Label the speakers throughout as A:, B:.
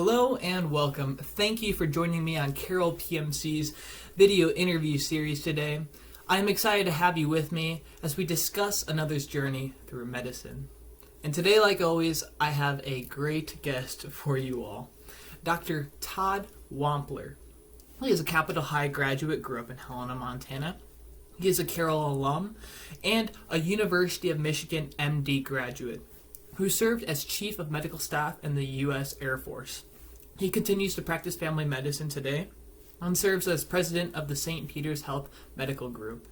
A: Hello and welcome. Thank you for joining me on Carroll PMC's video interview series today. I am excited to have you with me as we discuss another's journey through medicine. And today, like always, I have a great guest for you all, Dr. Todd Wampler. He is a Capitol High graduate, grew up in Helena, Montana. He is a Carroll alum and a University of Michigan MD graduate who served as Chief of Medical Staff in the U.S. Air Force. He continues to practice family medicine today and serves as president of the St. Peter's Health Medical Group.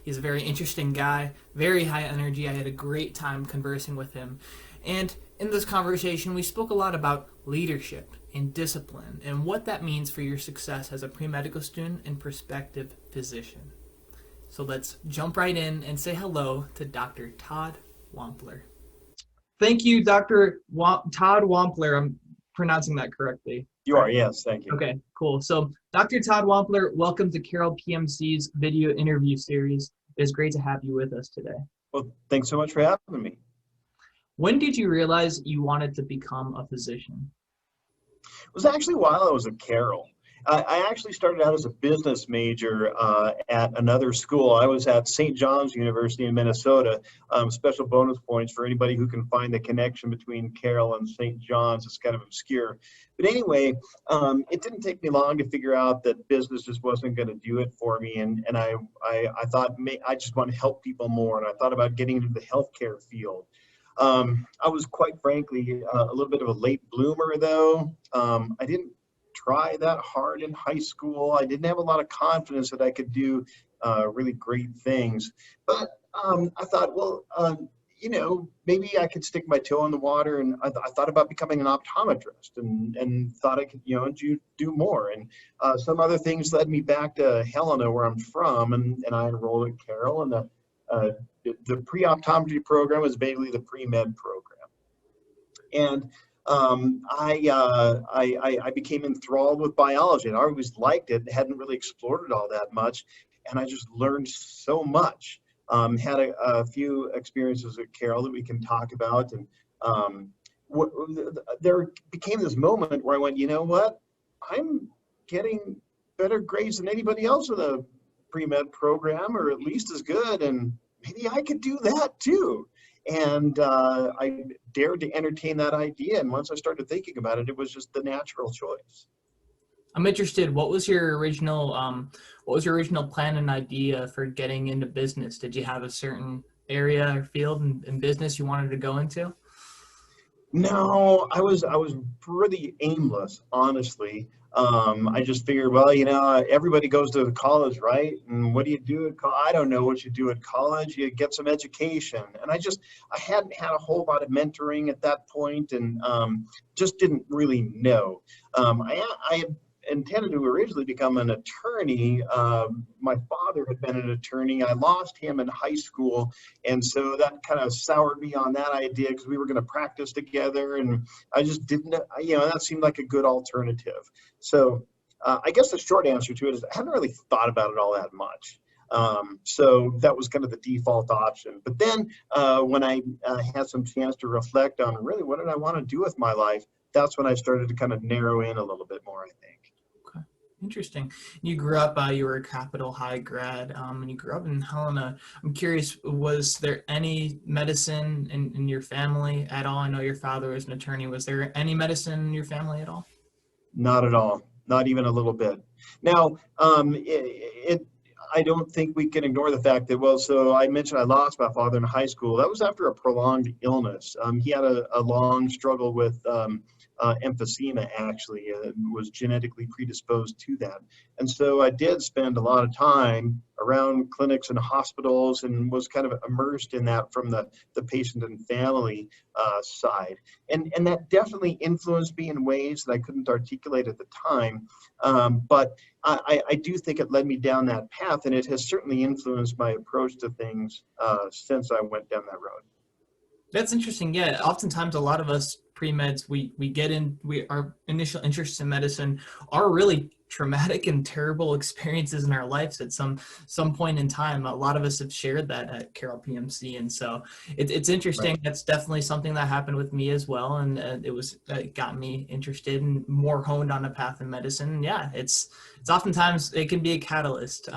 A: He's a very interesting guy, very high energy. I had a great time conversing with him. And in this conversation, we spoke a lot about leadership and discipline and what that means for your success as a pre-medical student and prospective physician. So let's jump right in and say hello to Dr. Todd Wampler. Thank you, Dr. Todd Wampler. I'm pronouncing that correctly.
B: You are, yes, thank you.
A: Okay, cool. So, Dr. Todd Wampler, welcome to Carroll PMC's video interview series. It's great to have you with us today.
B: Well, thanks so much for having me.
A: When did you realize you wanted to become a physician?
B: It was actually while I was at Carroll. I actually started out as a business major at another school. I was at St. John's University in Minnesota. Special bonus points for anybody who can find the connection between Carroll and St. John's. It's kind of obscure. But anyway, it didn't take me long to figure out that business just wasn't going to do it for me. And I thought I just want to help people more. And I thought about getting into the healthcare field. I was quite frankly a little bit of a late bloomer, though. I didn't try that hard in high school. I didn't have a lot of confidence that I could do really great things. But I thought, well, maybe I could stick my toe in the water. And I thought about becoming an optometrist and thought I could, do more. And some other things led me back to Helena, where I'm from, and I enrolled at Carroll. And the pre-optometry program was basically the pre-med program. And I became enthralled with biology, and I always liked it. Hadn't really explored it all that much, and I just learned so much. Had a few experiences at Carroll that we can talk about, and there became this moment where I went, you know what? I'm getting better grades than anybody else in the pre-med program, or at least as good, and maybe I could do that too. And I dared to entertain that idea. And once I started thinking about it, it was just the natural choice.
A: I'm interested. What was your original plan and idea for getting into business? Did you have a certain area or field in business you wanted to go into?
B: No, I was pretty aimless, honestly. I just figured, well, everybody goes to college, right? And what do you do at college? I don't know what you do at college. You get some education. And I hadn't had a whole lot of mentoring at that point, and just didn't really know. I had intended to originally become an attorney. My father had been an attorney. I lost him in high school, and so that kind of soured me on that idea, because we were going to practice together, and I just didn't, that seemed like a good alternative. So I guess the short answer to it is I haven't really thought about it all that much. So that was kind of the default option. But then when I had some chance to reflect on really what did I want to do with my life, that's when I started to kind of narrow in a little bit more, I think.
A: Okay, interesting. You grew up, you were a Capitol High grad, and you grew up in Helena. I'm curious, was there any medicine in your family at all? I know your father was an attorney. Was there any medicine in your family at all?
B: Not at all. Not even a little bit. Now, I don't think we can ignore the fact that, so I mentioned I lost my father in high school. That was after a prolonged illness. He had a long struggle with emphysema, actually, was genetically predisposed to that. And so I did spend a lot of time around clinics and hospitals, and was kind of immersed in that from the patient and family side. And that definitely influenced me in ways that I couldn't articulate at the time. But I do think it led me down that path, and it has certainly influenced my approach to things since I went down that road.
A: That's interesting. Yeah, oftentimes a lot of us pre-meds, we get in, our initial interest in medicine are really traumatic and terrible experiences in our lives at some point in time. A lot of us have shared that at Carroll PMC, and so it's interesting.
B: Right.
A: That's definitely something that happened with me as well, and it got me interested and more honed on a path in medicine. And yeah, it's oftentimes it can be a catalyst,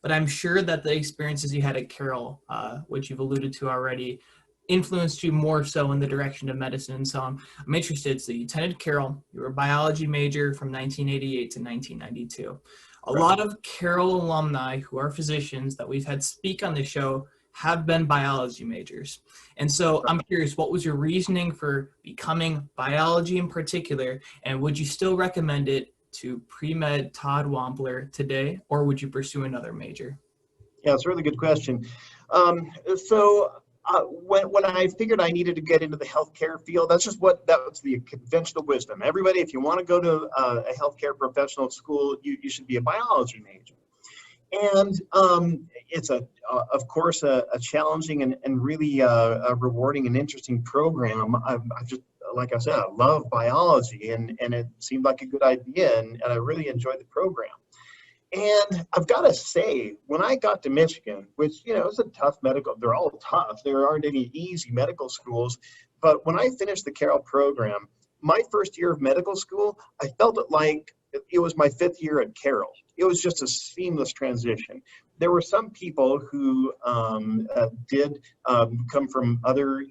A: but I'm sure that the experiences you had at Carroll, which you've alluded to already, influenced you more so in the direction of medicine. So I'm interested. So you attended Carroll, you were a biology major from 1988 to 1992. A
B: Right.
A: lot of Carroll alumni who are physicians that we've had speak on the show have been biology majors. And so I'm curious, what was your reasoning for becoming biology in particular? And would you still recommend it to pre-med Todd Wampler today, or would you pursue another major?
B: Yeah, it's a really good question. When I figured I needed to get into the healthcare field, that was the conventional wisdom. Everybody, if you want to go to a healthcare professional school, you should be a biology major. And it's of course, a challenging and really a rewarding and interesting program. I just, like I said, I love biology, and it seemed like a good idea, and I really enjoyed the program. And I've got to say, when I got to Michigan, which, it's a tough medical, they're all tough. There aren't any easy medical schools. But when I finished the Carroll program, my first year of medical school, I felt it like it was my fifth year at Carroll. It was just a seamless transition. There were some people who did come from other,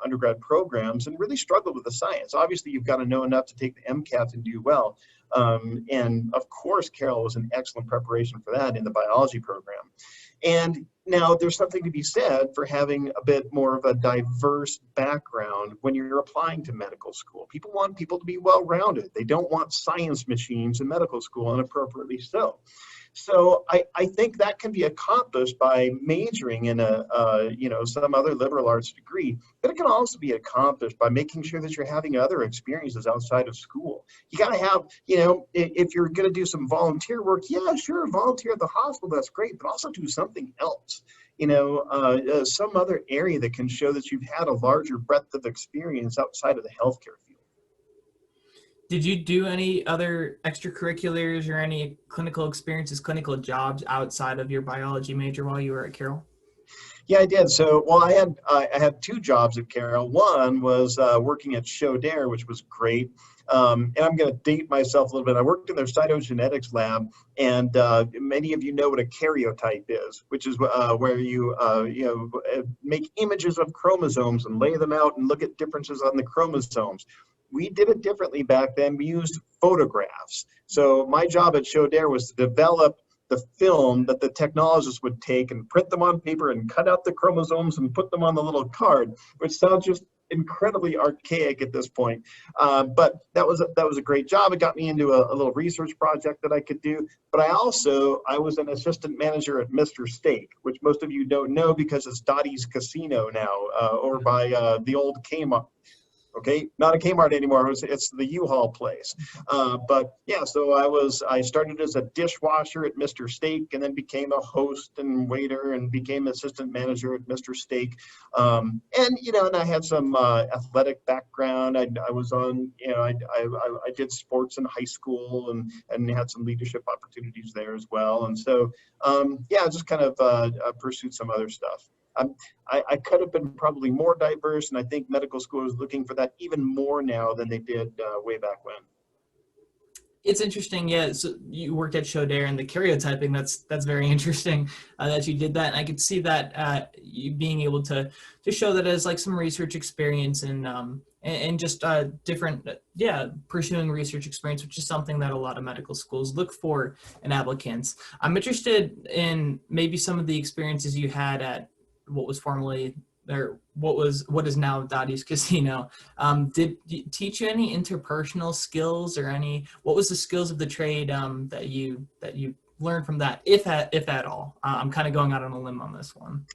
B: undergrad programs and really struggled with the science. Obviously, you've got to know enough to take the MCAT and do well. And of course, Carroll was an excellent preparation for that in the biology program. And now there's something to be said for having a bit more of a diverse background when you're applying to medical school. People want people to be well-rounded. They don't want science machines in medical school, and appropriately so. So I think that can be accomplished by majoring in some other liberal arts degree, but it can also be accomplished by making sure that you're having other experiences outside of school. You got to have, if you're going to do some volunteer work, yeah, sure, volunteer at the hospital, that's great, but also do something else. Some other area that can show that you've had a larger breadth of experience outside of the healthcare field.
A: Did you do any other extracurriculars or any clinical experiences, clinical jobs outside of your biology major while you were at Carroll?
B: Yeah, I did. So, well, I had two jobs at Carroll. One was working at Dare, which was great. And I'm going to date myself a little bit. I worked in their cytogenetics lab, and many of you know what a karyotype is, which is where you make images of chromosomes and lay them out and look at differences on the chromosomes. We did it differently back then. We used photographs. So my job at Dare was to develop the film that the technologists would take and print them on paper and cut out the chromosomes and put them on the little card, which sounds just incredibly archaic at this point. But that was a great job. It got me into a little research project that I could do. But I was an assistant manager at Mr. Steak, which most of you don't know because it's Dottie's Casino now over by the old Kmart. Okay, not a Kmart anymore. It's the U-Haul place. But yeah, so I started as a dishwasher at Mr. Steak, and then became a host and waiter, and became assistant manager at Mr. Steak. And I had some athletic background. I was on, I did sports in high school, and had some leadership opportunities there as well. And so I just kind of pursued some other stuff. I could have been probably more diverse, and I think medical school is looking for that even more now than they did way back when.
A: It's interesting, yeah. So you worked at Dare and the karyotyping. That's very interesting that you did that. And I could see that you being able to show that as like some research experience and just different, pursuing research experience, which is something that a lot of medical schools look for in applicants. I'm interested in maybe some of the experiences you had at what is now Dottie's Casino. Did you teach you any interpersonal skills or what was the skills of the trade that you learned from that, if at all? I'm kind of going out on a limb on this one.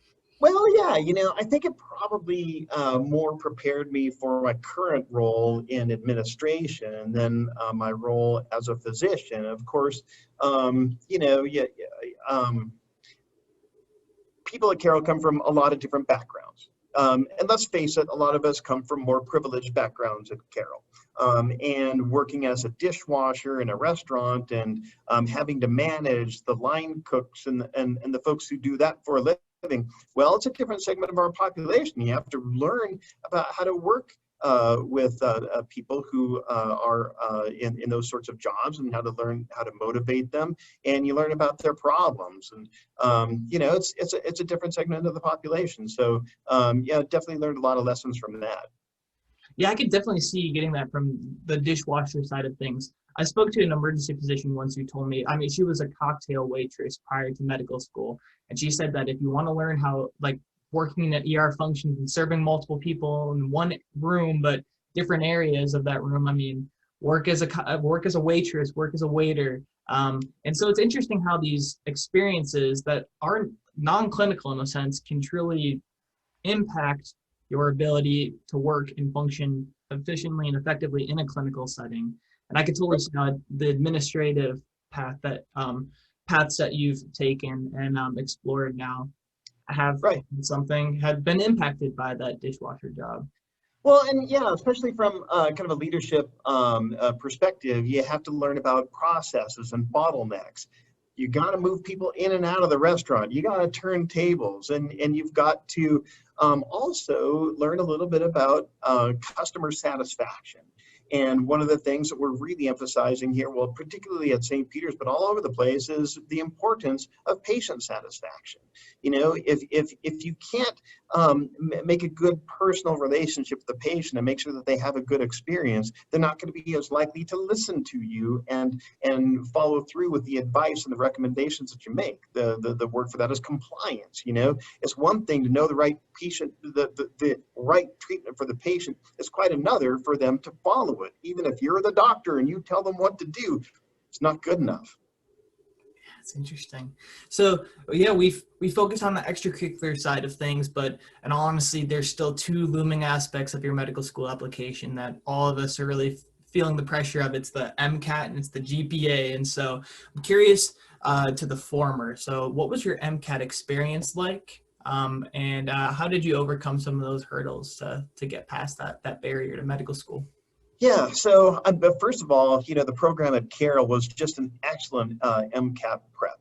B: Well, yeah, I think it probably more prepared me for my current role in administration than my role as a physician. Of course, people at Carroll come from a lot of different backgrounds. And let's face it, a lot of us come from more privileged backgrounds at Carroll. And working as a dishwasher in a restaurant and having to manage the line cooks and the folks who do that for a living, well, it's a different segment of our population. You have to learn about how to work with people who are in those sorts of jobs, and how to learn how to motivate them, and you learn about their problems. And it's a different segment of the population. So yeah, definitely learned a lot of lessons from that.
A: Yeah, I could definitely see you getting that from the dishwasher side of things. I spoke to an emergency physician once who told me, I mean, she was a cocktail waitress prior to medical school. And she said that if you want to learn how, like, working at ER functions and serving multiple people in one room, but different areas of that room, I mean, work as a waitress, work as a waiter. And so it's interesting how these experiences that aren't non-clinical in a sense can truly impact your ability to work and function efficiently and effectively in a clinical setting. And I could totally see how the administrative paths that you've taken and explored now have had been impacted by that dishwasher job.
B: Well, and yeah, especially from kind of a leadership perspective, you have to learn about processes and bottlenecks. You got to move people in and out of the restaurant. You got to turn tables, and you've got to also learn a little bit about customer satisfaction. And one of the things that we're really emphasizing here, well, particularly at St. Peter's, but all over the place, is the importance of patient satisfaction. You know, if you can't make a good personal relationship with the patient and make sure that they have a good experience, they're not going to be as likely to listen to you and follow through with the advice and the recommendations that you make. The word for that is compliance. You know, it's one thing to know the right patient, the right treatment for the patient. It's quite another for them to follow it. Even if you're the doctor and you tell them what to do, it's not good enough.
A: That's interesting. So yeah, we focus on the extracurricular side of things, but in all honesty, there's still two looming aspects of your medical school application that all of us are really feeling the pressure of. It's the MCAT and it's the GPA. And so I'm curious to the former. So what was your MCAT experience like? And how did you overcome some of those hurdles to get past that barrier to medical school?
B: Yeah, so first of all, you know, the program at Carroll was just an excellent MCAT prep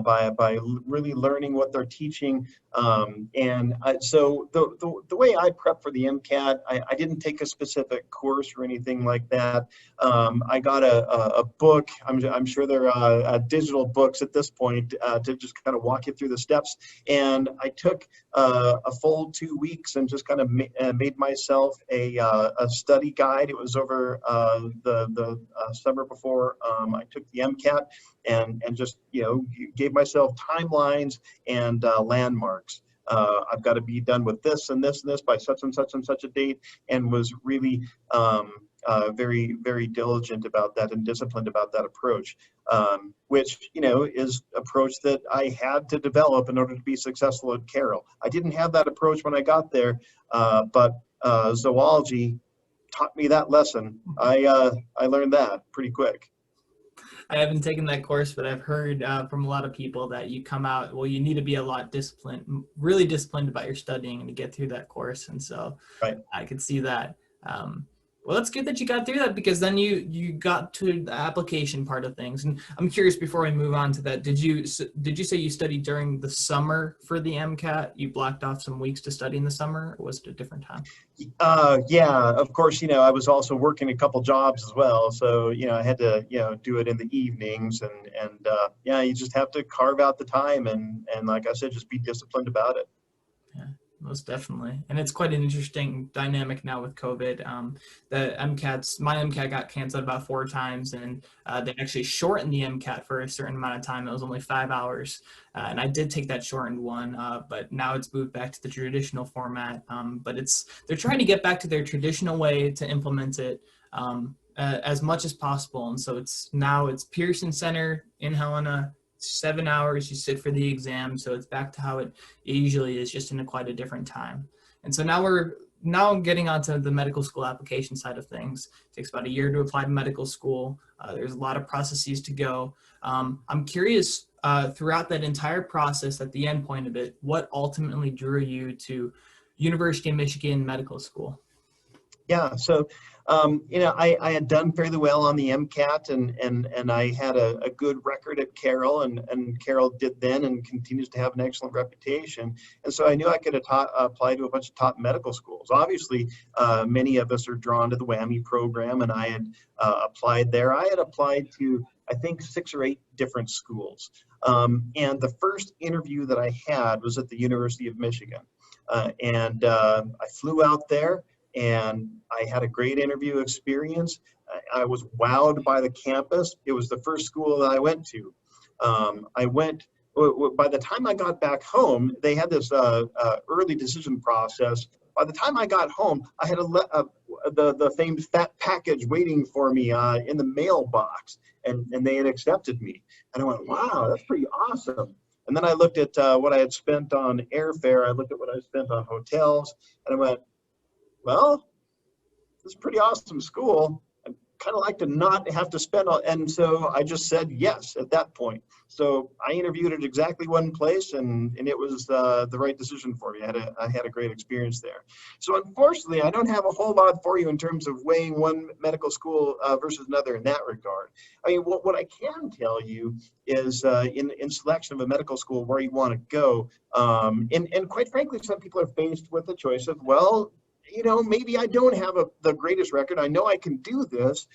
B: by really learning what they're teaching. So the way I prep for the MCAT, I didn't take a specific course or anything like that. I got a book. I'm sure there are digital books at this point to just kind of walk you through the steps. And I took a full 2 weeks and just kind of made myself a study guide. It was over the summer before I took the MCAT, and just, you know, gave myself timelines and landmarks. I've got to be done with this and this and this by such and such and such a date, and was really very, very diligent about that and disciplined about that approach, which, you know, is approach that I had to develop in order to be successful at Carroll. I didn't have that approach when I got there, but zoology taught me that lesson. I learned that pretty quick.
A: I haven't taken that course, but I've heard from a lot of people that you come out, well, you need to be a lot disciplined, really disciplined about your studying and to get through that course. And so I could see that. Well, that's good that you got through that, because then you got to the application part of things. And I'm curious, before we move on to that, did you say you studied during the summer for the MCAT? You blocked off some weeks to study in the summer, or was it a different time?
B: Yeah, of course, you know, I was also working a couple jobs as well. So, you know, I had to, you know, do it in the evenings, and yeah, you just have to carve out the time and like I said, just be disciplined about it.
A: Yeah, most definitely. And it's quite an interesting dynamic now with COVID. My MCAT got canceled about 4 times, and they actually shortened the MCAT for a certain amount of time. It was only 5 hours. And I did take that shortened one, but now it's moved back to the traditional format. But they're trying to get back to their traditional way to implement it as much as possible. And so it's Pearson Center in Helena. 7 hours, you sit for the exam, so it's back to how it usually is, just in quite a different time. And so now getting onto the medical school application side of things. It takes about a year to apply to medical school. There's a lot of processes to go. I'm curious, throughout that entire process, at the end point of it, what ultimately drew you to University of Michigan Medical School?
B: Yeah, so I had done fairly well on the MCAT, and I had a good record at Carroll, and Carroll did then and continues to have an excellent reputation. And so I knew I could apply to a bunch of top medical schools. Obviously, many of us are drawn to the WWAMI program, and I had applied there. I had applied to, I think, 6 or 8 different schools. And the first interview that I had was at the University of Michigan. And I flew out there, and I had a great interview experience. I was wowed by the campus. It was the first school that I went to. By the time I got back home, they had this early decision process. By the time I got home, I had the famed fat package waiting for me in the mailbox, and they had accepted me. And I went, wow, that's pretty awesome. And then I looked at what I had spent on airfare. I looked at what I spent on hotels, and I went, well, this is a pretty awesome school. I'd kind of like to not have to spend all, and so I just said yes at that point. So I interviewed at exactly one place, and it was the right decision for me. I had a great experience there. So unfortunately, I don't have a whole lot for you in terms of weighing one medical school versus another in that regard. I mean, what I can tell you is in selection of a medical school where you want to go, and quite frankly, some people are faced with the choice of, well, maybe I don't have the greatest record. I know I can do this.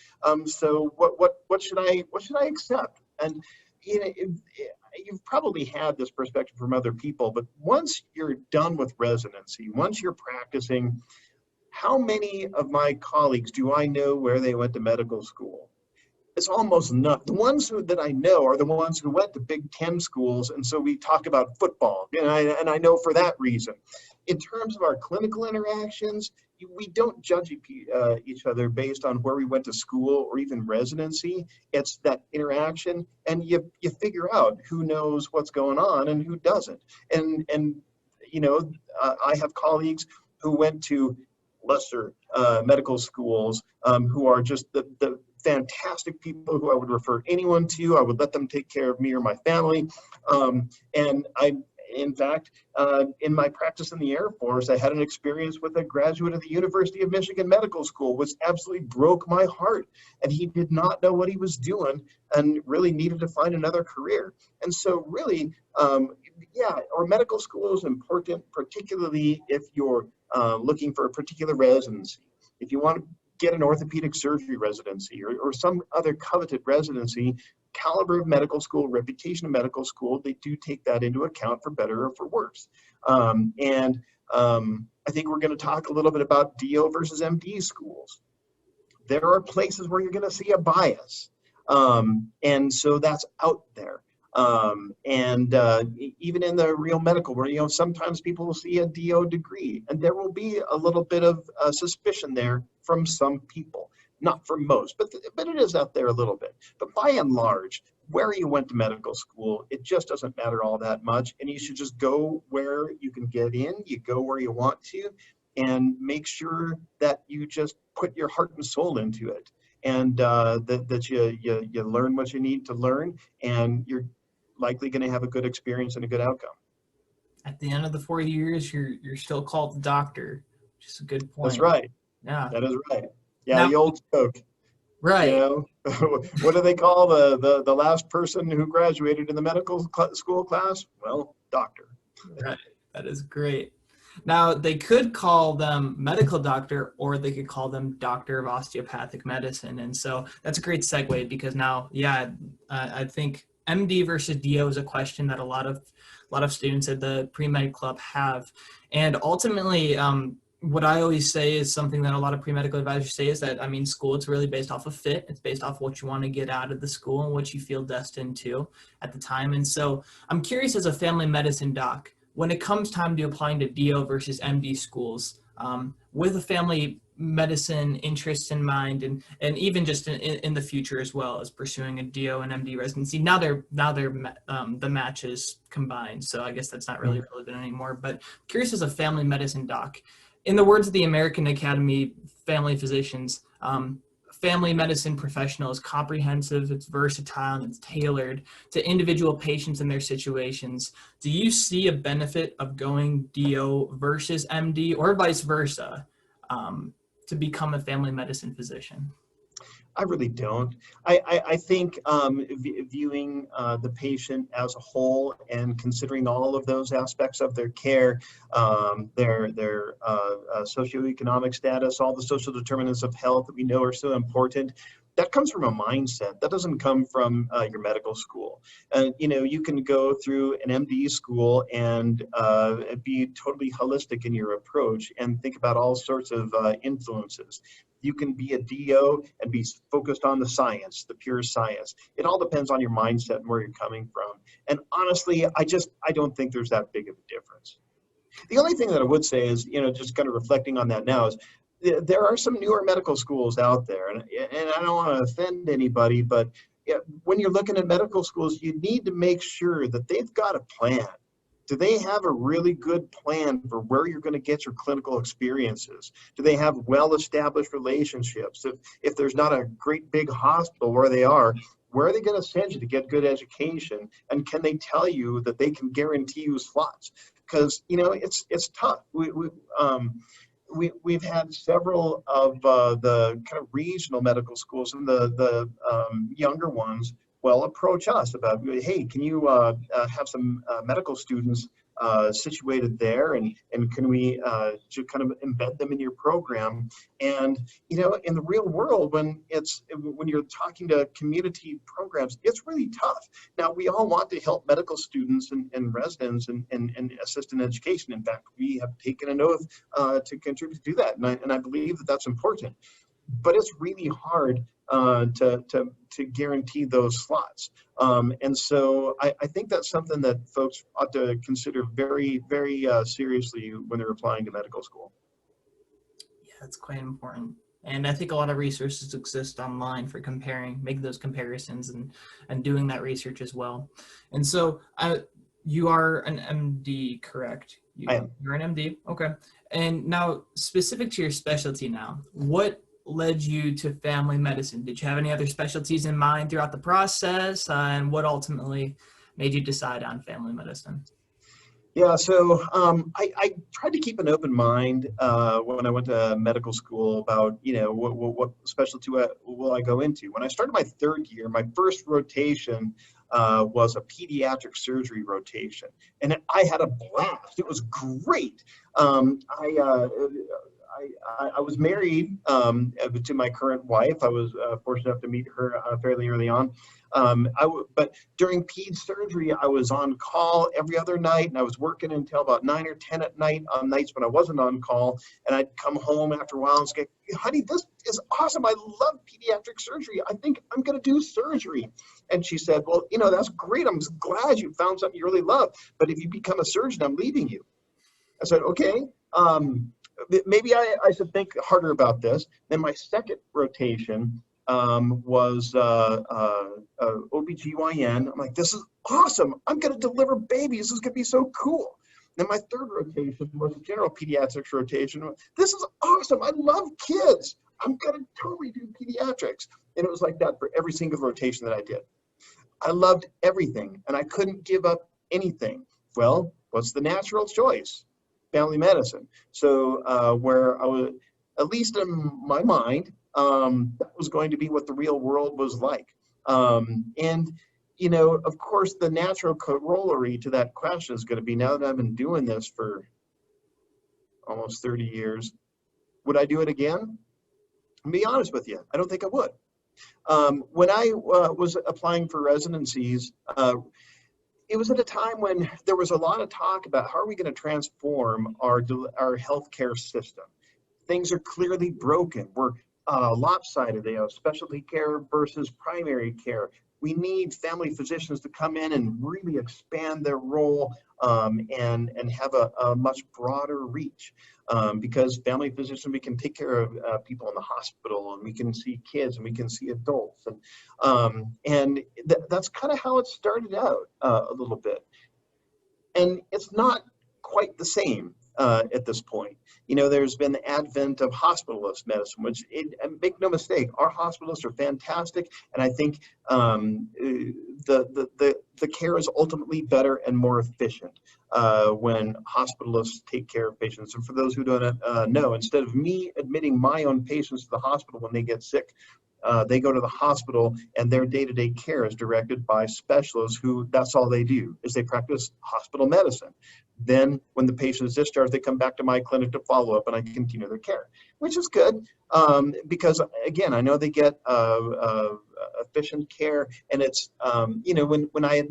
B: So what should I accept? And you've probably had this perspective from other people, but once you're done with residency, once you're practicing, how many of my colleagues do I know where they went to medical school? It's almost none. The ones that I know are the ones who went to Big Ten schools, and so we talk about football, and I know for that reason. In terms of our clinical interactions, we don't judge each other based on where we went to school or even residency. It's that interaction, and you figure out who knows what's going on and who doesn't. And I have colleagues who went to lesser medical schools who are just the fantastic people who I would refer anyone to. I would let them take care of me or my family. In fact, in my practice in the Air Force, I had an experience with a graduate of the University of Michigan Medical School, which absolutely broke my heart. And he did not know what he was doing and really needed to find another career. And so really, our medical school is important, particularly if you're looking for a particular residency. If you want to get an orthopedic surgery residency or some other coveted residency, caliber of medical school, reputation of medical school, they do take that into account for better or for worse. I think we're going to talk a little bit about DO versus MD schools. There are places where you're going to see a bias. And so that's out there. Even in the real medical, where sometimes people will see a DO degree, and there will be a little bit of suspicion there from some people, not from most, but it is out there a little bit. But by and large, where you went to medical school, it just doesn't matter all that much, and you should just go where you can get in. You go where you want to, and make sure that you just put your heart and soul into it, and that you learn what you need to learn, and you're likely going to have a good experience and a good outcome.
A: At the end of the 4 years, you're still called the doctor, which is a good point.
B: That's right.
A: Yeah,
B: that is right. Yeah,
A: now,
B: the old joke.
A: Right.
B: What do they call the last person who graduated in the medical school class? Well, doctor.
A: Right. That is great. Now, they could call them medical doctor, or they could call them doctor of osteopathic medicine. And so that's a great segue, because now, I think MD versus DO is a question that a lot of students at the pre-med club have. And ultimately, what I always say is something that a lot of pre-medical advisors say is that, school, it's really based off of fit. It's based off what you want to get out of the school and what you feel destined to at the time. And so I'm curious, as a family medicine doc, when it comes time to applying to DO versus MD schools, with a family medicine interests in mind, and even just in the future as well as pursuing a DO and MD residency. Now they're the matches combined, so I guess that's not really relevant anymore. But curious, as a family medicine doc, in the words of the American Academy Family Physicians, family medicine professional is comprehensive, it's versatile, and it's tailored to individual patients and their situations. Do you see a benefit of going DO versus MD or vice versa to become a family medicine physician?
B: I really don't. I think viewing the patient as a whole and considering all of those aspects of their care, their socioeconomic status, all the social determinants of health that we know are so important, that comes from a mindset. That doesn't come from your medical school. You can go through an MD school and be totally holistic in your approach and think about all sorts of influences. You can be a DO and be focused on the science, the pure science. It all depends on your mindset and where you're coming from. And honestly, I don't think there's that big of a difference. The only thing that I would say is, just kind of reflecting on that now is there are some newer medical schools out there, and I don't want to offend anybody, but when you're looking at medical schools, you need to make sure that they've got a plan. Do they have a really good plan for where you're going to get your clinical experiences? Do they have well-established relationships? If there's not a great big hospital where they are they going to send you to get good education? And can they tell you that they can guarantee you slots? Because, it's tough. We've had several of the kind of regional medical schools and the younger ones approach us about, hey, can you have some medical students situated there, and can we to kind of embed them in your program? And in the real world, when you're talking to community programs, it's really tough. Now, we all want to help medical students and residents and assist in education. In fact, we have taken an oath to contribute to that, and I believe that that's important. But it's really hard to guarantee those slots. And so I think that's something that folks ought to consider very, very seriously when they're applying to medical school.
A: Yeah, that's quite important. And I think a lot of resources exist online for making those comparisons and doing that research as well. And so you are an MD, correct?
B: I am.
A: You're an MD, okay. And now, specific to your specialty now, what led you to family medicine? Did you have any other specialties in mind throughout the process, and what ultimately made you decide on family medicine?
B: Yeah, so I tried to keep an open mind when I went to medical school about, what specialty will I go into. When I started my third year, my first rotation was a pediatric surgery rotation, and I had a blast. It was great. I was married to my current wife. I was fortunate enough to meet her fairly early on. But during ped surgery, I was on call every other night, and I was working until about 9 or 10 at night on nights when I wasn't on call. And I'd come home after a while and say, honey, this is awesome. I love pediatric surgery. I think I'm going to do surgery. And she said, well, that's great. I'm glad you found something you really love. But if you become a surgeon, I'm leaving you. I said, okay. Maybe I should think harder about this. Then my second rotation was OBGYN. I'm like, this is awesome. I'm going to deliver babies. This is going to be so cool. Then my third rotation was a general pediatrics rotation. This is awesome. I love kids. I'm going to totally do pediatrics. And it was like that for every single rotation that I did. I loved everything, and I couldn't give up anything. Well, what's the natural choice? Family medicine. So where I was, at least in my mind, that was going to be what the real world was like. And, of course, the natural corollary to that question is going to be, now that I've been doing this for almost 30 years, would I do it again? I'll be honest with you, I don't think I would. When I was applying for residencies, it was at a time when there was a lot of talk about how are we going to transform our healthcare system. Things are clearly broken. We're lopsided. They have specialty care versus primary care. We need family physicians to come in and really expand their role and have a much broader reach. Because family physicians, we can take care of people in the hospital, and we can see kids, and we can see adults, and that's kind of how it started out a little bit. And it's not quite the same at this point. There's been the advent of hospitalist medicine, which, make no mistake, our hospitalists are fantastic, and I think the care is ultimately better and more efficient when hospitalists take care of patients. And for those who don't know, instead of me admitting my own patients to the hospital when they get sick, they go to the hospital, and their day-to-day care is directed by specialists who, that's all they do, is they practice hospital medicine. Then when the patient is discharged, they come back to my clinic to follow up, and I continue their care, which is good, because again, I know they get efficient care. And it's, when I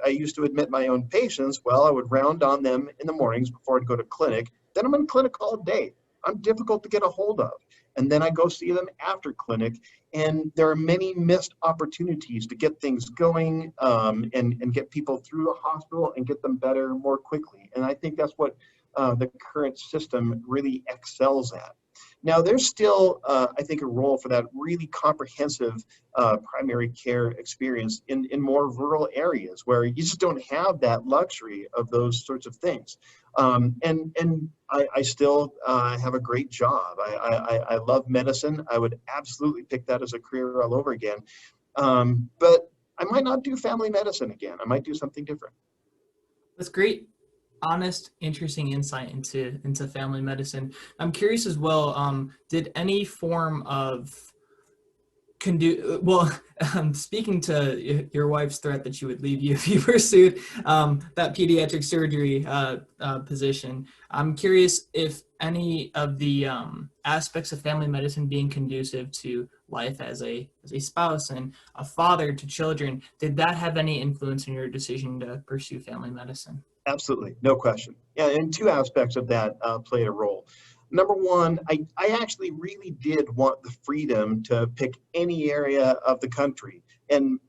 B: used to admit my own patients, well, I would round on them in the mornings before I'd go to clinic. Then I'm in clinic all day. I'm difficult to get a hold of. And then I go see them after clinic, and there are many missed opportunities to get things going, and get people through the hospital and get them better more quickly. And I think that's what the current system really excels at. Now, there's still, I think, a role for that really comprehensive primary care experience in more rural areas where you just don't have that luxury of those sorts of things. And I still have a great job. I love medicine. I would absolutely pick that as a career all over again. But I might not do family medicine again. I might do something different.
A: That's great. Honest, interesting insight into family medicine. I'm curious as well, did any form of speaking to your wife's threat that she would leave you if you pursued that pediatric surgery position, I'm curious if any of the aspects of family medicine being conducive to life as a spouse and a father to children, did that have any influence in your decision to pursue family medicine?
B: Absolutely, no question. Yeah, and two aspects of that played a role. Number one, I actually really did want the freedom to pick any area of the country. And,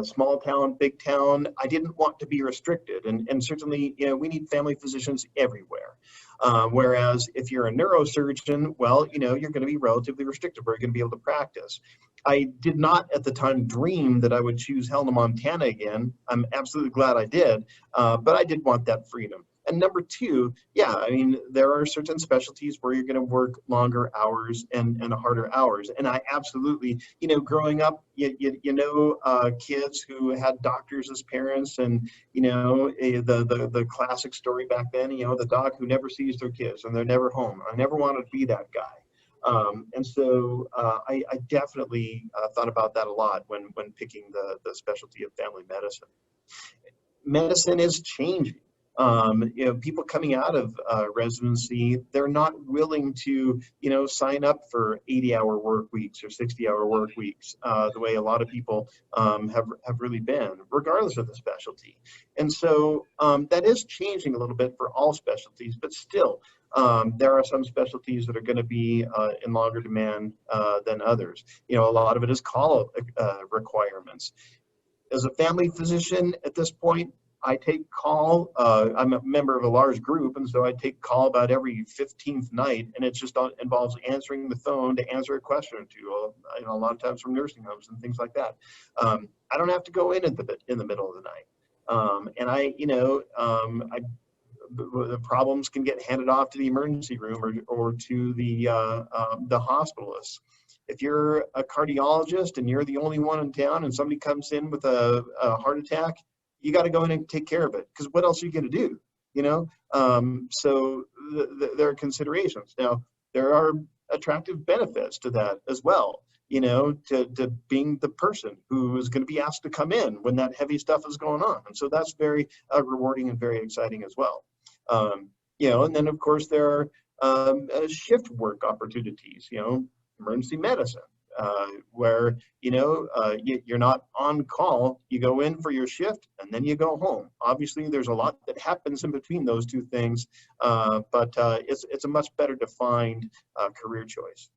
B: small town, big town, I didn't want to be restricted. And certainly, we need family physicians everywhere. Whereas if you're a neurosurgeon, well, you're going to be relatively restricted where you're going to be able to practice. I did not at the time dream that I would choose Helena, Montana again. I'm absolutely glad I did, but I did want that freedom. And number two, yeah, I mean, there are certain specialties where you're going to work longer hours and harder hours. And I absolutely, growing up, kids who had doctors as parents, and, the classic story back then, the doc who never sees their kids and they're never home. I never wanted to be that guy. And so I definitely thought about that a lot when picking the specialty of family medicine. Medicine is changing. People coming out of residency, they're not willing to, sign up for 80-hour work weeks or 60-hour work weeks, the way a lot of people have really been, regardless of the specialty. And so that is changing a little bit for all specialties, but still, there are some specialties that are going to be in longer demand than others. A lot of it is call requirements. As a family physician at this point, I take call. I'm a member of a large group, and so I take call about every 15th night, and it just involves answering the phone to answer a question or two. A lot of times from nursing homes and things like that. I don't have to go in the middle of the night, and the problems can get handed off to the emergency room or to the hospitalist. If you're a cardiologist and you're the only one in town, and somebody comes in with a heart attack, you got to go in and take care of it, because what else are you going to do? So there are considerations. Now, there are attractive benefits to that as well, to being the person who is going to be asked to come in when that heavy stuff is going on. And so that's very rewarding and very exciting as well. And then, of course, there are shift work opportunities, emergency medicine. Where you're not on call, you go in for your shift and then you go home. Obviously, there's a lot that happens in between those two things, but it's a much better defined career choice.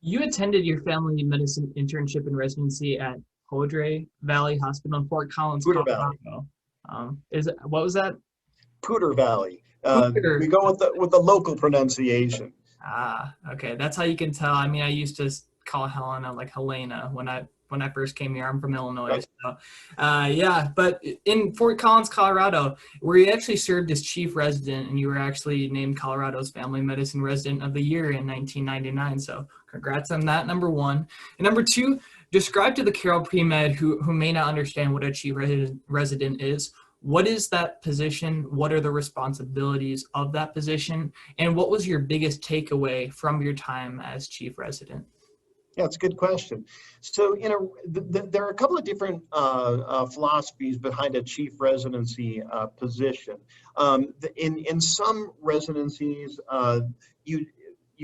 A: You attended your family medicine internship and residency at Poudre Valley Hospital in Fort Collins, Colorado. What was that?
B: Poudre Valley. We go with the local pronunciation.
A: Ah, okay. That's how you can tell. I mean, I used to call Helena like Helena when I when I first came here. I'm from Illinois.
B: Right.
A: So, yeah, but in Fort Collins, Colorado, where you actually served as chief resident, and you were actually named Colorado's Family Medicine Resident of the Year in 1999. So congrats on that, number one. And number two, describe to the Carroll Pre-Med who may not understand what a chief resident is. What is that position? What are the responsibilities of that position? And what was your biggest takeaway from your time as chief resident?
B: Yeah, it's a good question. So, there are a couple of different philosophies behind a chief residency position. In some residencies, you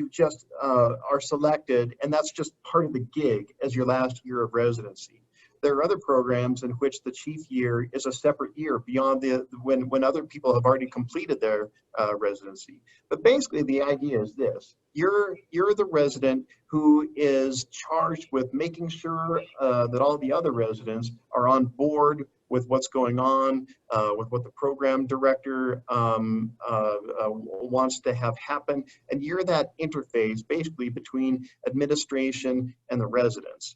B: just are selected, and that's just part of the gig as your last year of residency. There are other programs in which the chief year is a separate year beyond when other people have already completed their residency. But basically, the idea is this: you're the resident who is charged with making sure that all the other residents are on board with what's going on, with what the program director wants to have happen, and you're that interface basically between administration and the residents.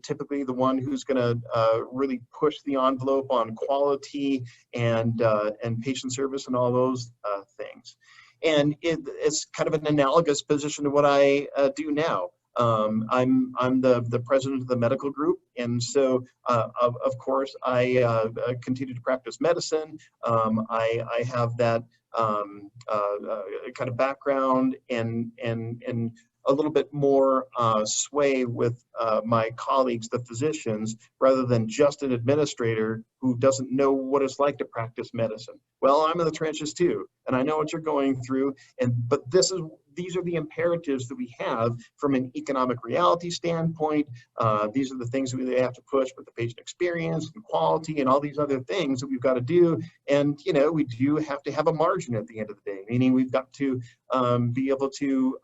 B: Typically the one who's going to really push the envelope on quality and patient service and all those things. And it's kind of an analogous position to what I do now. I'm the president of the medical group, and so of course I continue to practice medicine. I have that kind of background and a little bit more sway with my colleagues, the physicians, rather than just an administrator who doesn't know what it's like to practice medicine. Well, I'm in the trenches too, and I know what you're going through. But these are the imperatives that we have from an economic reality standpoint. These are the things that we have to push with the patient experience and quality and all these other things that we've got to do. And we do have to have a margin at the end of the day, meaning we've got to be able to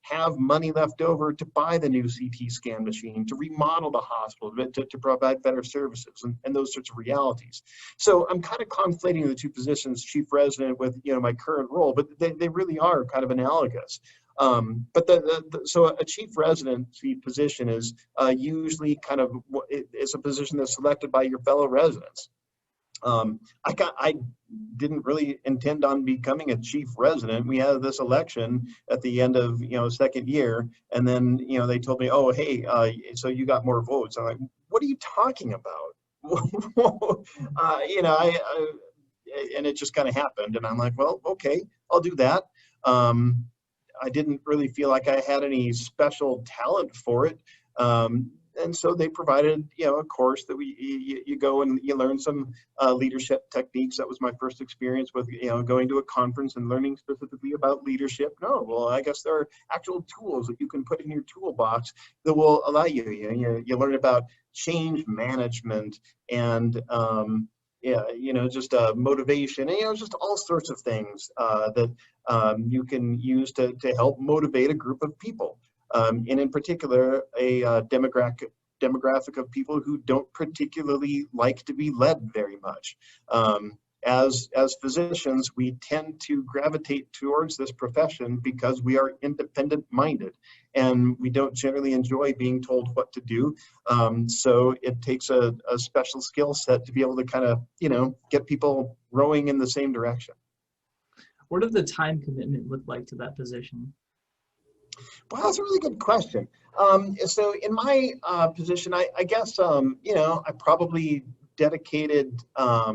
B: have money left over to buy the new CT scan machine, to remodel the hospital, to provide better services and those sorts of realities. So I'm kind of conflating the two positions, chief resident with my current role, but they really are kind of analogous. So a chief residency position is usually kind of it's a position that's selected by your fellow residents. I didn't really intend on becoming a chief resident. We had this election at the end of second year, and then they told me, oh hey, so you got more votes. I'm like, what are you talking about? And it just kind of happened, and I'm like, well, okay, I'll do that. I didn't really feel like I had any special talent for it. And so they provided, a course that you go and you learn some leadership techniques. That was my first experience with, going to a conference and learning specifically about leadership. No, well, I guess there are actual tools that you can put in your toolbox that will allow you. You learn about change management and just motivation, and just all sorts of things that you can use to help motivate a group of people. And in particular, a demographic of people who don't particularly like to be led very much. As physicians, we tend to gravitate towards this profession because we are independent-minded, and we don't generally enjoy being told what to do. So it takes a special skill set to be able to kind of, get people rowing in the same direction.
A: What does the time commitment look like to that position?
B: Well, that's a really good question. So in my position, I guess, I probably dedicated, I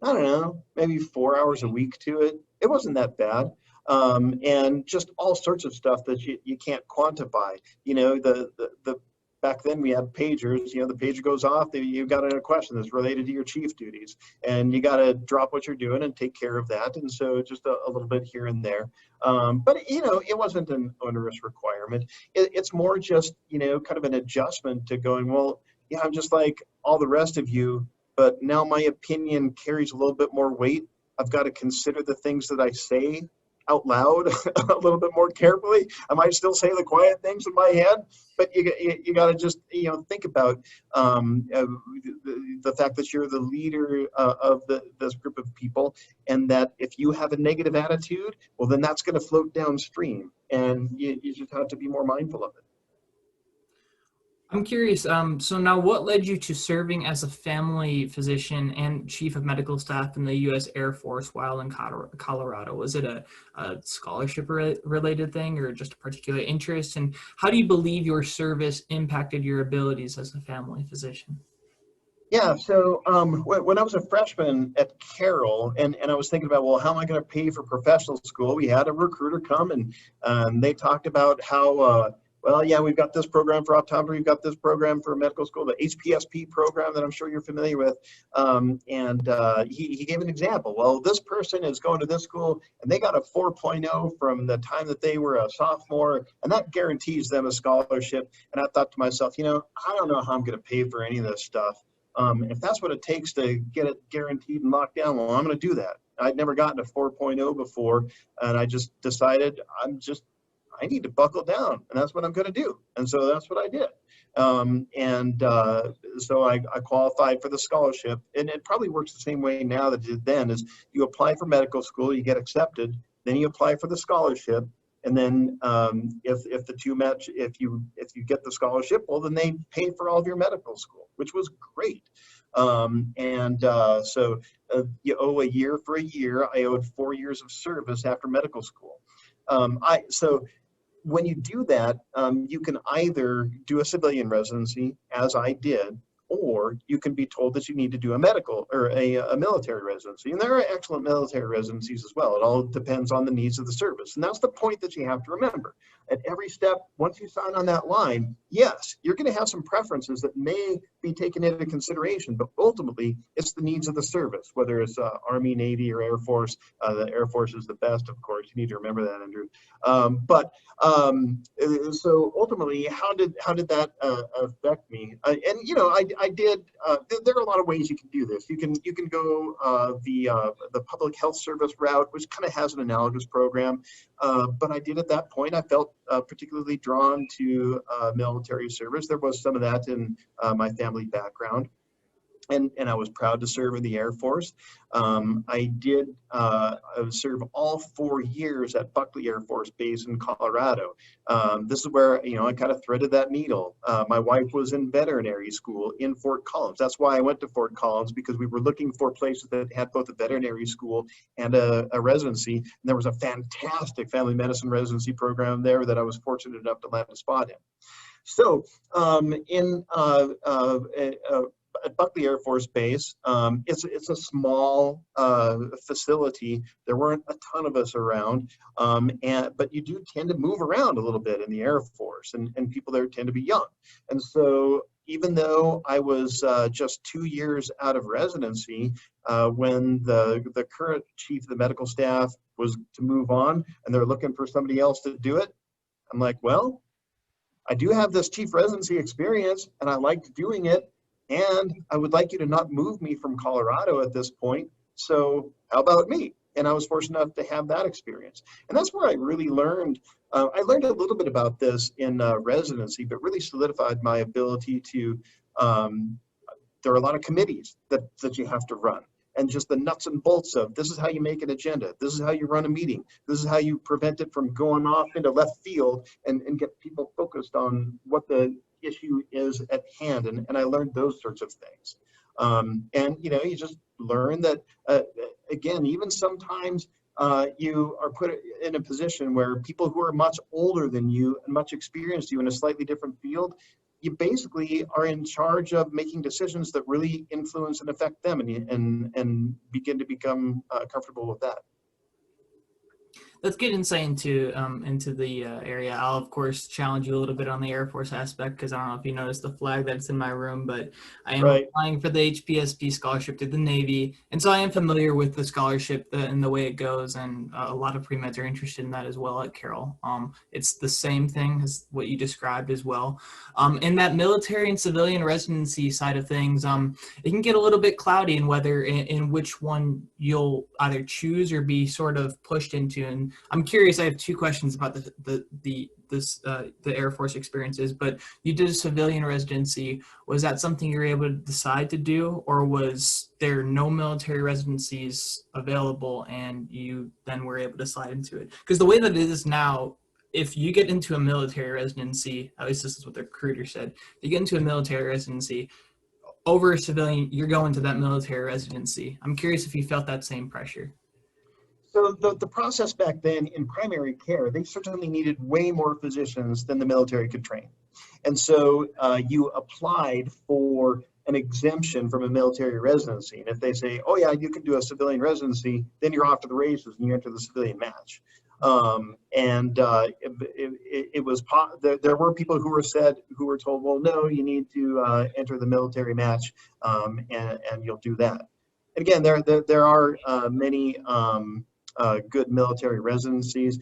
B: don't know, maybe 4 hours a week to it. It wasn't that bad. And just all sorts of stuff that you can't quantify. The back then we had pagers. The pager goes off, you've got a question that's related to your chief duties, and you got to drop what you're doing and take care of that. And so just a little bit here and there. But it wasn't an onerous requirement. It's more just, kind of an adjustment to going, well, yeah, I'm just like all the rest of you, but now my opinion carries a little bit more weight. I've got to consider the things that I say out loud a little bit more carefully. I might still say the quiet things in my head, but you got to just think about the fact that you're the leader of this group of people, and that if you have a negative attitude, well, then that's going to float downstream, and you just have to be more mindful of it.
A: I'm curious. So now, what led you to serving as a family physician and chief of medical staff in the U.S. Air Force while in Colorado? Was it a scholarship related thing, or just a particular interest? And how do you believe your service impacted your abilities as a family physician?
B: Yeah, so when I was a freshman at Carroll, and I was thinking about, well, how am I going to pay for professional school? We had a recruiter come, and they talked about how, well, yeah, we've got this program for optometry, we've got this program for medical school, the HPSP program that I'm sure you're familiar with. He gave an example. Well, this person is going to this school, and they got a 4.0 from the time that they were a sophomore, and that guarantees them a scholarship. And I thought to myself, I don't know how I'm going to pay for any of this stuff. If that's what it takes to get it guaranteed and locked down, well, I'm going to do that. I'd never gotten a 4.0 before, and I just decided I need to buckle down, and that's what I'm going to do. And so that's what I did. So I qualified for the scholarship, and it probably works the same way now that it did then. Is you apply for medical school, you get accepted, then you apply for the scholarship, and then if the two match, if you get the scholarship, well, then they pay for all of your medical school, which was great. So you owe a year for a year. I owed 4 years of service after medical school. So when you do that, you can either do a civilian residency, as I did, or you can be told that you need to do a medical or a military residency. And there are excellent military residencies as well. It all depends on the needs of the service. And that's the point that you have to remember. At every step, once you sign on that line, yes, you're going to have some preferences that may be taken into consideration, but ultimately it's the needs of the service, whether it's Army, Navy, or Air Force. The Air Force is the best, of course. You need to remember that, Andrew. So ultimately, how did that affect me? I did. There are a lot of ways you can do this. You can go the public health service route, which kind of has an analogous program. But I did at that point. I felt particularly drawn to military service. There was some of that in my family background. And I was proud to serve in the Air Force. I did serve all 4 years at Buckley Air Force Base in Colorado. This is where, I kind of threaded that needle. My wife was in veterinary school in Fort Collins. That's why I went to Fort Collins, because we were looking for places that had both a veterinary school and a residency. And there was a fantastic family medicine residency program there that I was fortunate enough to land a spot in. So at Buckley Air Force Base, it's a small facility. There weren't a ton of us around, but you do tend to move around a little bit in the Air Force, and people there tend to be young. And so even though I was just 2 years out of residency, when the current chief of the medical staff was to move on, and they're looking for somebody else to do it, I'm like, well, I do have this chief residency experience, and I liked doing it. And I would like you to not move me from Colorado at this point. So how about me? And I was fortunate enough to have that experience. And that's where I really learned. I learned a little bit about this in residency, but really solidified my ability to, there are a lot of committees that you have to run. And just the nuts and bolts of, this is how you make an agenda. This is how you run a meeting. This is how you prevent it from going off into left field and get people focused on what the issue is at hand. And I learned those sorts of things. You just learn that, again, even sometimes you are put in a position where people who are much older than you and much experienced you in a slightly different field, you basically are in charge of making decisions that really influence and affect them, and begin to become comfortable with that.
A: Let's get insight into the area. I'll of course challenge you a little bit on the Air Force aspect, because I don't know if you noticed the flag that's in my room, but I am applying for the HPSP scholarship through the Navy, and so I am familiar with the scholarship and the way it goes, and a lot of pre-meds are interested in that as well at Carroll. It's the same thing as what you described as well. In that military and civilian residency side of things, it can get a little bit cloudy in whether in which one you'll either choose or be sort of pushed into. And I'm curious, I have two questions about the Air Force experiences, but you did a civilian residency. Was that something you were able to decide to do, or was there no military residencies available and you then were able to slide into it? Because the way that it is now, if you get into a military residency, at least this is what the recruiter said, if you get into a military residency over a civilian, you're going to that military residency. I'm curious if you felt that same pressure.
B: So the process back then in primary care, they certainly needed way more physicians than the military could train. And so you applied for an exemption from a military residency. And if they say, oh yeah, you can do a civilian residency, then you're off to the races and you enter the civilian match. It was, there were people who were told, well, no, you need to enter the military match, and you'll do that. And again, there are many good military residencies.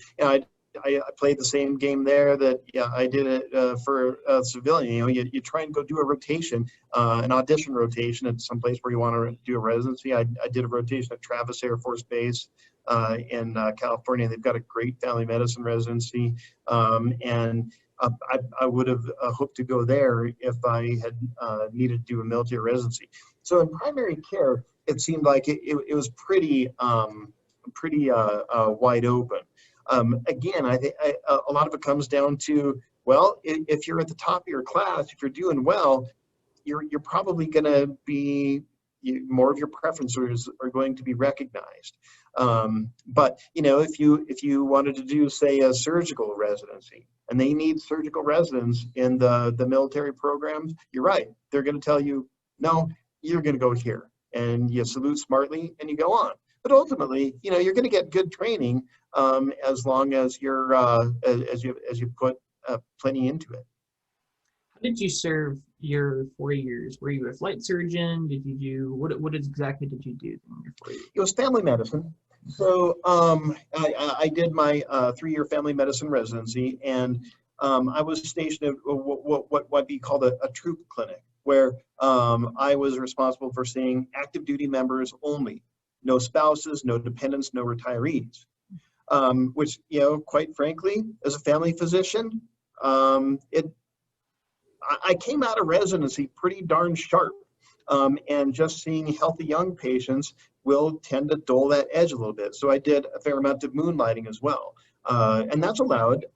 B: I played the same game there that I did it for a civilian. You try and go do a rotation, an audition rotation at some place where you want to do a residency. I did a rotation at Travis Air Force Base in California. They've got a great family medicine residency, and I would have hoped to go there if I had needed to do a military residency. So in primary care, it seemed like it was pretty wide open. Again, I think a lot of it comes down to, well, if you're at the top of your class, if you're doing well, you're probably going to be, more of your preferences are going to be recognized. But if you wanted to do, say, a surgical residency, and they need surgical residents in the military programs, you're right. They're going to tell you, no, you're going to go here, and you salute smartly and you go on. But ultimately, you're going to get good training as long as you're as you put plenty into it.
A: How did you serve your 4 years? Were you a flight surgeon? Did you do what exactly did you do in your 4 years?
B: It was family medicine. So I did my 3-year family medicine residency, and I was stationed at what might be called a troop clinic, where I was responsible for seeing active duty members only. No spouses, no dependents, no retirees, which, quite frankly, as a family physician, I came out of residency pretty darn sharp. And just seeing healthy young patients will tend to dull that edge a little bit. So I did a fair amount of moonlighting as well. And that's allowed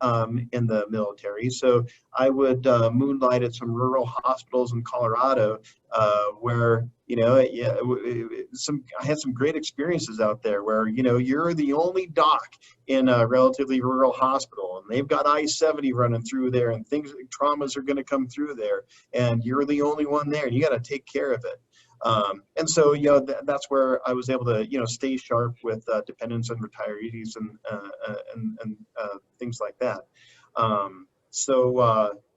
B: in the military. So I would moonlight at some rural hospitals in Colorado where, I had some great experiences out there where, you're the only doc in a relatively rural hospital, and they've got I-70 running through there, and traumas are going to come through there, and you're the only one there, and you got to take care of it. And so, that's where I was able to, stay sharp with dependents and retirees and things like that.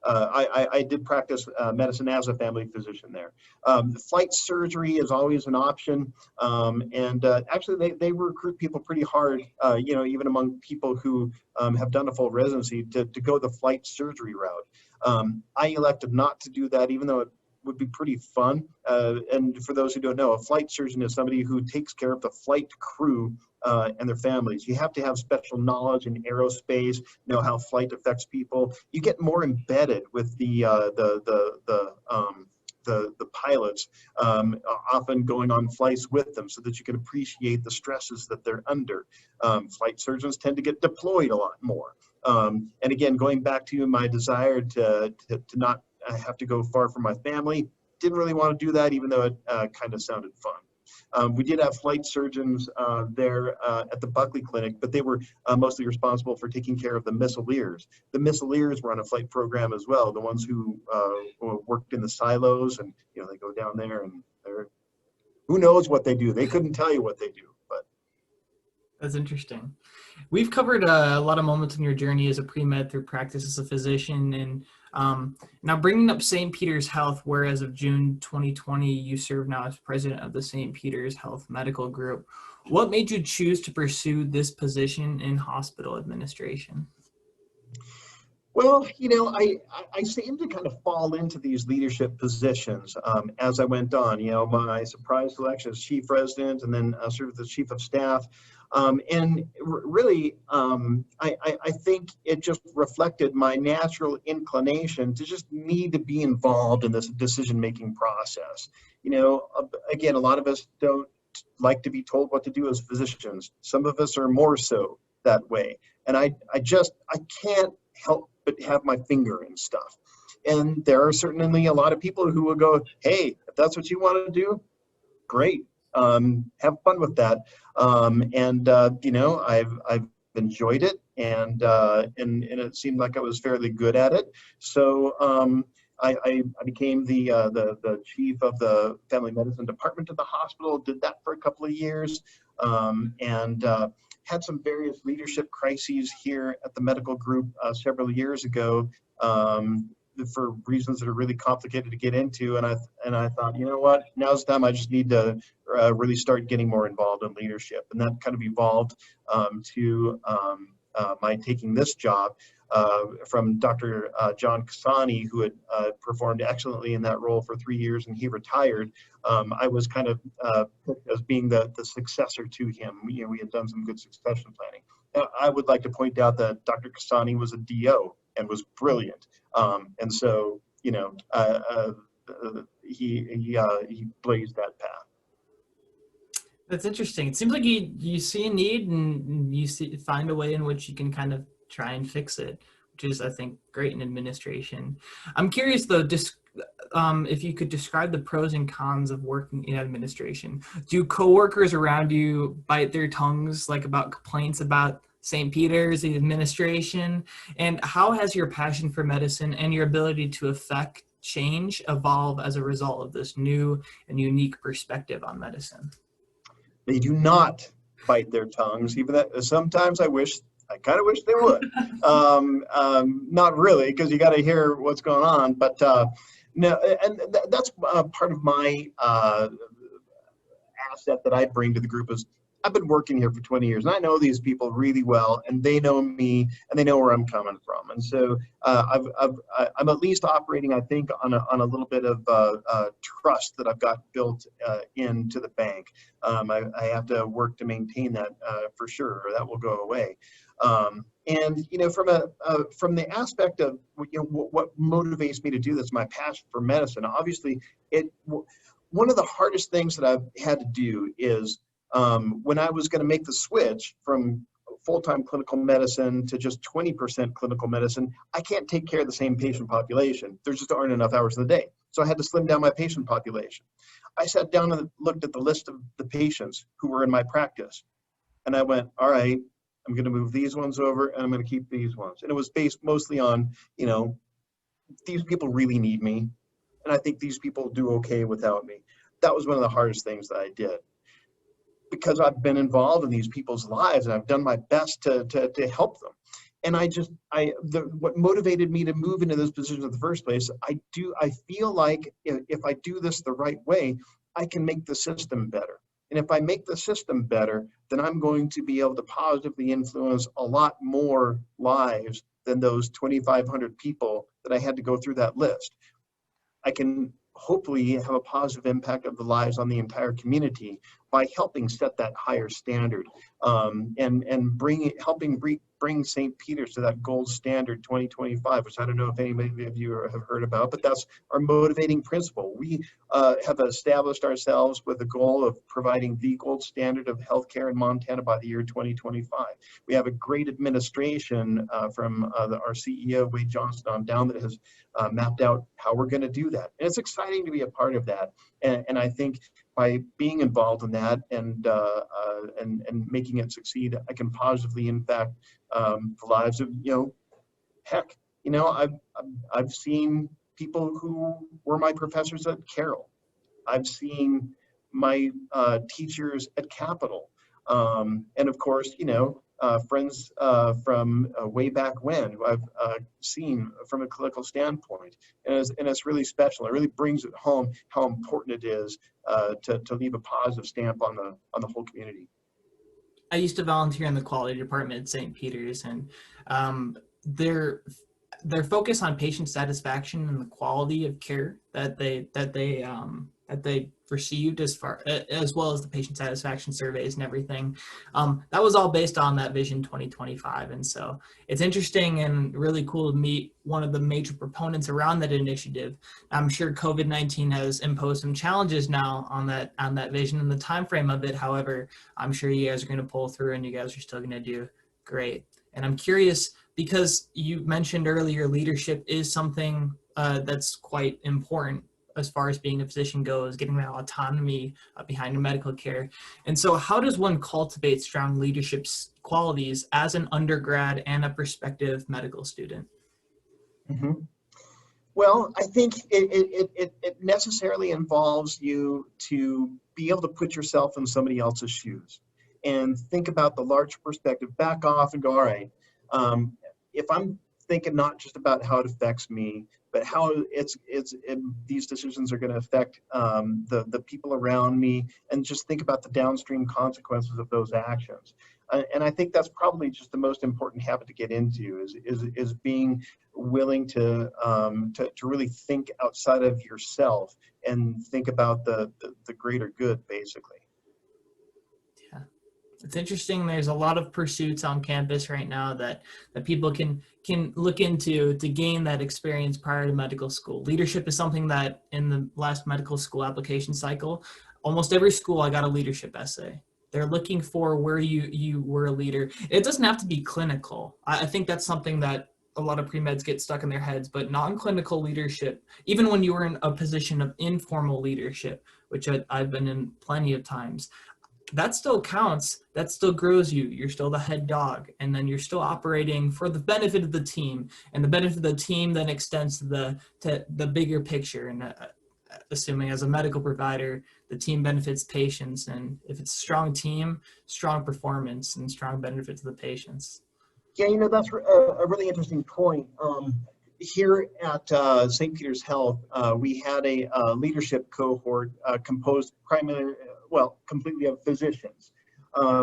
B: I did practice medicine as a family physician there. Flight surgery is always an option. Actually, they recruit people pretty hard, even among people who have done a full residency to go the flight surgery route. I elected not to do that, even though it would be pretty fun. And for those who don't know, a flight surgeon is somebody who takes care of the flight crew and their families. You have to have special knowledge in aerospace, know how flight affects people. You get more embedded with the pilots, often going on flights with them so that you can appreciate the stresses that they're under. Flight surgeons tend to get deployed a lot more. And again, going back to my desire to not have to go far from my family, didn't really want to do that, even though it kind of sounded fun. We did have flight surgeons there at the Buckley Clinic, but they were mostly responsible for taking care of the missileers. The missileers were on a flight program as well, the ones who worked in the silos, and they go down there and who knows what they do. They couldn't tell you what they do. But
A: that's interesting. We've covered a lot of moments in your journey as a pre-med through practice as a physician, and now bringing up St. Peter's Health, where as of June 2020, you serve now as president of the St. Peter's Health Medical Group. What made you choose to pursue this position in hospital administration?
B: Well, I seemed to kind of fall into these leadership positions as I went on. My surprise selection as chief resident, and then served as chief of staff. And really, I think it just reflected my natural inclination to just need to be involved in this decision-making process. Again, a lot of us don't like to be told what to do as physicians. Some of us are more so that way. And I can't help but have my finger in stuff. And there are certainly a lot of people who will go, hey, if that's what you want to do, great. Have fun with that. I've enjoyed it, and it seemed like I was fairly good at it. So I became the chief of the family medicine department of the hospital. Did that for a couple of years, and had some various leadership crises here at the medical group several years ago. For reasons that are really complicated to get into, and I thought, you know what, now's the time. I just need to really start getting more involved in leadership, and that kind of evolved to my taking this job from Dr. John Kasani, who had performed excellently in that role for 3 years, and he retired. I was kind of picked as being the successor to him. We had done some good succession planning. I would like to point out that Dr. Kasani was a DO and was brilliant. And so, he blazed that path.
A: That's interesting. It seems like you see a need and you find a way in which you can kind of try and fix it, which is, I think, great in administration. I'm curious though, if you could describe the pros and cons of working in administration. Do coworkers around you bite their tongues like about complaints about St. Peter's, the administration? And how has your passion for medicine and your ability to affect change evolve as a result of this new and unique perspective on medicine?
B: They do not bite their tongues, even that sometimes I kind of wish they would. Not really, because you got to hear what's going on. But no, and that's part of my asset that I bring to the group is I've been working here for 20 years, and I know these people really well, and they know me, and they know where I'm coming from. And so I'm at least operating, I think, on a little bit of trust that I've got built into the bank. I have to work to maintain that for sure, or that will go away. And from the aspect of what motivates me to do this, my passion for medicine, obviously, one of the hardest things that I've had to do is when I was going to make the switch from full-time clinical medicine to just 20% clinical medicine, I can't take care of the same patient population. There just aren't enough hours in the day. So I had to slim down my patient population. I sat down and looked at the list of the patients who were in my practice. And I went, all right, I'm going to move these ones over and I'm going to keep these ones. And it was based mostly on, these people really need me. And I think these people do okay without me. That was one of the hardest things that I did, because I've been involved in these people's lives and I've done my best to help them. And what motivated me to move into this position in the first place, I feel like if I do this the right way, I can make the system better. And if I make the system better, then I'm going to be able to positively influence a lot more lives than those 2,500 people that I had to go through that list. I can hopefully have a positive impact of the lives on the entire community by helping set that higher standard, and helping bring St. Peter's to that gold standard 2025, which I don't know if anybody of you have heard about, but that's our motivating principle. We have established ourselves with the goal of providing the gold standard of healthcare in Montana by the year 2025. We have a great administration from our CEO, Wade Johnston, on down that has mapped out how we're going to do that. And it's exciting to be a part of that. And I think by being involved in that and making it succeed, I can positively impact the lives of, I've seen people who were my professors at Carroll. I've seen my teachers at Capitol. And of course, friends from way back when who I've seen from a clinical standpoint. And it's really special. It really brings it home how important it is to leave a positive stamp on the whole community.
A: I used to volunteer in the quality department at St. Peter's, and their focus on patient satisfaction and the quality of care that they received, as well as the patient satisfaction surveys and everything, that was all based on that Vision 2025. And so it's interesting and really cool to meet one of the major proponents around that initiative. I'm sure COVID-19 has imposed some challenges now on that vision and the time frame of it. However, I'm sure you guys are going to pull through and you guys are still going to do great. And I'm curious, because you mentioned earlier, leadership is something that's quite important as far as being a physician goes, getting that autonomy behind medical care. And so how does one cultivate strong leadership qualities as an undergrad and a prospective medical student?
B: Mhm. Well, I think it necessarily involves you to be able to put yourself in somebody else's shoes and think about the large perspective, back off and go, all right, um, if I'm thinking not just about how it affects me, but how these decisions are going to affect the people around me, and just think about the downstream consequences of those actions. And I think that's probably just the most important habit to get into is being willing to really think outside of yourself and think about the greater good, basically.
A: Yeah. It's interesting. There's a lot of pursuits on campus right now that people can look into to gain that experience prior to medical school. Leadership is something that in the last medical school application cycle, almost every school I got a leadership essay. They're looking for where you were a leader. It doesn't have to be clinical. I think that's something that a lot of pre-meds get stuck in their heads, but non-clinical leadership, even when you were in a position of informal leadership, which I've been in plenty of times, that still counts. That still grows you. You're still the head dog, and then you're still operating for the benefit of the team, and the benefit of the team then extends to the bigger picture. And assuming as a medical provider, the team benefits patients, and if it's a strong team, strong performance and strong benefit to the patients.
B: Yeah, that's a really interesting point. Here at St. Peter's Health, we had a leadership cohort composed primarily, well, completely of physicians.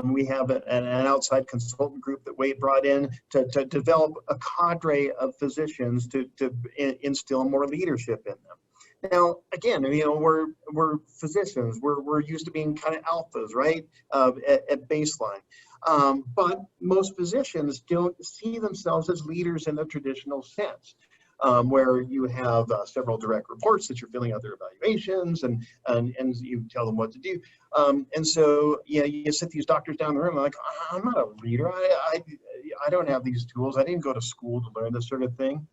B: We have an outside consultant group that Wade brought in to develop a cadre of physicians to instill more leadership in them. Now, again, we're physicians. We're used to being kind of alphas, right, at baseline. But most physicians don't see themselves as leaders in the traditional sense, where you have several direct reports that you're filling out their evaluations and you tell them what to do. And so, yeah, you sit these doctors down in the room like, I'm not a leader. I don't have these tools. I didn't go to school to learn this sort of thing.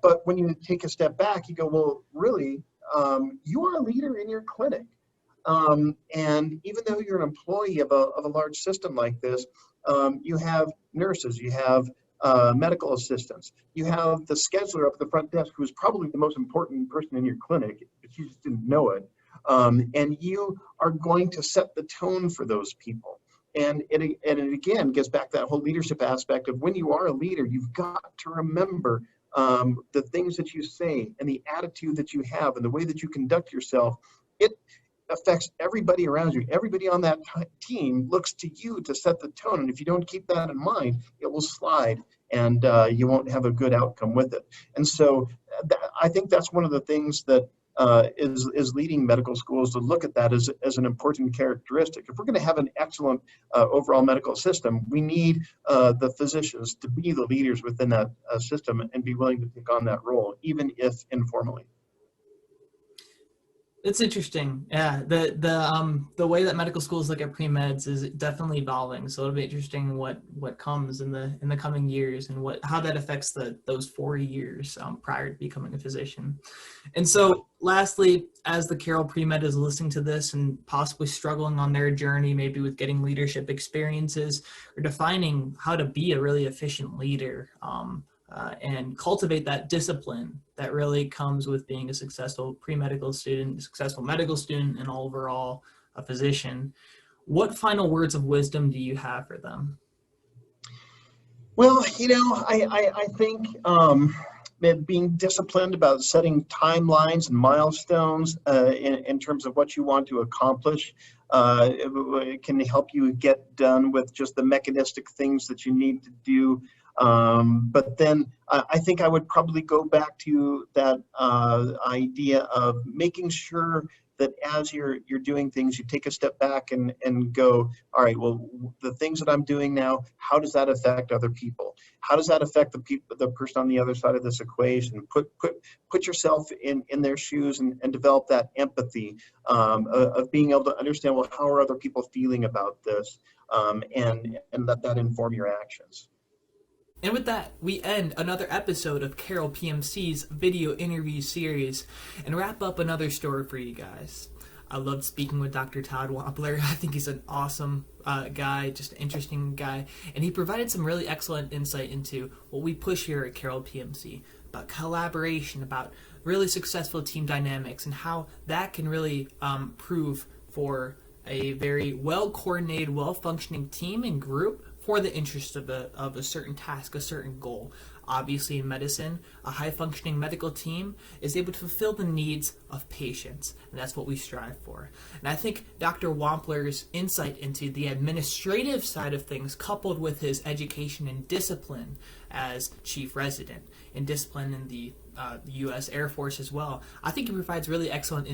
B: But when you take a step back, you go, well, really, you are a leader in your clinic. And even though you're an employee of a large system like this, you have nurses, you have medical assistants, you have the scheduler up at the front desk, who's probably the most important person in your clinic, but you just didn't know it. And you are going to set the tone for those people. And it again gets back to that whole leadership aspect of when you are a leader, you've got to remember the things that you say and the attitude that you have and the way that you conduct yourself. It affects everybody around you. Everybody on that team looks to you to set the tone. And if you don't keep that in mind, it will slide and you won't have a good outcome with it. And so I think that's one of the things that is leading medical schools to look at that as an important characteristic. If we're going to have an excellent overall medical system, we need the physicians to be the leaders within that system and be willing to take on that role, even if informally.
A: It's interesting. Yeah, the way that medical schools look at pre-meds is definitely evolving. So it'll be interesting what comes in the coming years and how that affects those 4 years prior to becoming a physician. And so lastly, as the Carroll pre-med is listening to this and possibly struggling on their journey, maybe with getting leadership experiences or defining how to be a really efficient leader, and cultivate that discipline that really comes with being a successful pre-medical student, a successful medical student, and overall a physician. What final words of wisdom do you have for them?
B: Well, I think being disciplined about setting timelines and milestones in terms of what you want to accomplish it can help you get done with just the mechanistic things that you need to do. But then I think I would probably go back to that idea of making sure that as you're doing things, you take a step back and go, all right, well, the things that I'm doing now, how does that affect other people? How does that affect the person on the other side of this equation? Put yourself in their shoes and develop that empathy of being able to understand, well, how are other people feeling about this? And let that inform your actions.
A: And with that, we end another episode of Carroll PMC's video interview series and wrap up another story for you guys. I loved speaking with Dr. Todd Wampler. I think he's an awesome guy, just an interesting guy. And he provided some really excellent insight into what we push here at Carroll PMC, about collaboration, about really successful team dynamics, and how that can really prove for a very well-coordinated, well-functioning team and group for the interest of a certain task, a certain goal. Obviously, in medicine, a high-functioning medical team is able to fulfill the needs of patients, and that's what we strive for. And I think Dr. Wampler's insight into the administrative side of things, coupled with his education and discipline as chief resident, and discipline in the U.S. Air Force as well, I think he provides really excellent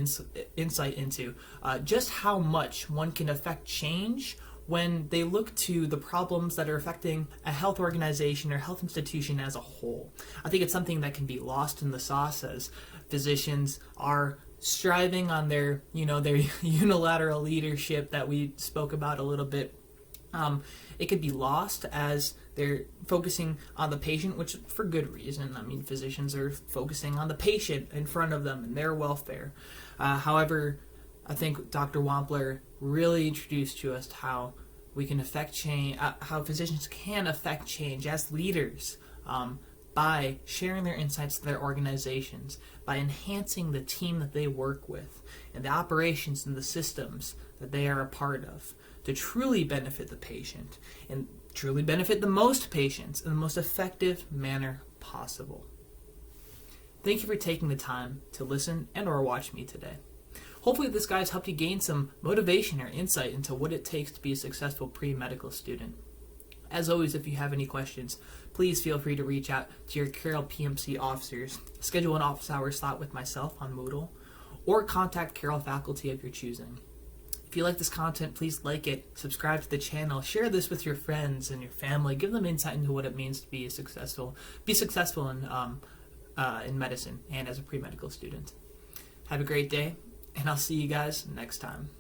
A: insight into just how much one can affect change when they look to the problems that are affecting a health organization or health institution as a whole. I think it's something that can be lost in the sauce as physicians are striving on their unilateral leadership that we spoke about a little bit. It could be lost as they're focusing on the patient, which for good reason. I mean, physicians are focusing on the patient in front of them and their welfare. However, I think Dr. Wampler really introduced to us how we can affect change, how physicians can affect change as leaders by sharing their insights to their organizations, by enhancing the team that they work with, and the operations and the systems that they are a part of, to truly benefit the patient and truly benefit the most patients in the most effective manner possible. Thank you for taking the time to listen and or watch me today. Hopefully this guide's helped you gain some motivation or insight into what it takes to be a successful pre-medical student. As always, if you have any questions, please feel free to reach out to your Carroll PMC officers, schedule an office hour slot with myself on Moodle, or contact Carroll faculty of your choosing. If you like this content, please like it, subscribe to the channel, share this with your friends and your family, give them insight into what it means to be successful in medicine and as a pre-medical student. Have a great day, and I'll see you guys next time.